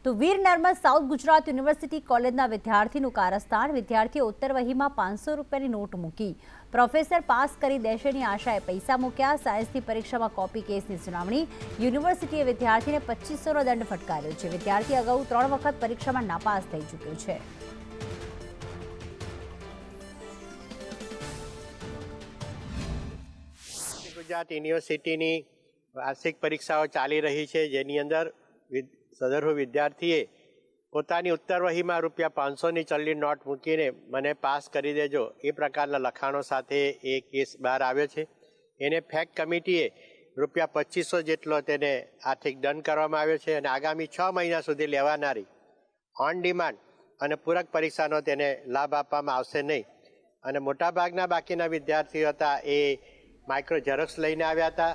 તો Veer Narmad south Gujarat university કોલેજના વિદ્યાર્થીનું કારસ્તાન। વિદ્યાર્થીએ ઉત્તરવહીમાં 500 રૂપિયાની નોટ મૂકી। પ્રોફેસર પાસ કરી દેશેની આશાએ પૈસા મૂક્યા। સાયન્સની પરીક્ષામાં કોપી કેસની સુનાવણી। યુનિવર્સિટીએ વિદ્યાર્થીને 2500નો દંડ ફટકાર્યો છે। વિદ્યાર્થી અગાઉ 3 વખત પરીક્ષામાં નાપાસ થઈ ચૂક્યો છે। ગુજરાત યુનિવર્સિટીની વાર્ષિક પરીક્ષાઓ ચાલી રહી છે, જેની અંદર સદરહુ વિદ્યાર્થીએ પોતાની ઉત્તરવહીમાં ₹500ની ચલણી નોટ મૂકીને મને પાસ કરી દેજો એ પ્રકારના લખાણો સાથે એ કેસ બહાર આવ્યો છે। એને ફેક્ટ કમિટીએ ₹2500 જેટલો તેને આર્થિક દંડ કરવામાં આવ્યો છે અને આગામી 6 મહિના સુધી લેવાનારી ઓન ડિમાન્ડ અને પૂરક પરીક્ષાનો તેને લાભ આપવામાં આવશે નહીં। અને મોટાભાગના બાકીના વિદ્યાર્થીઓ હતા એ માઇક્રો ઝેરોક્સ લઈને આવ્યા હતા।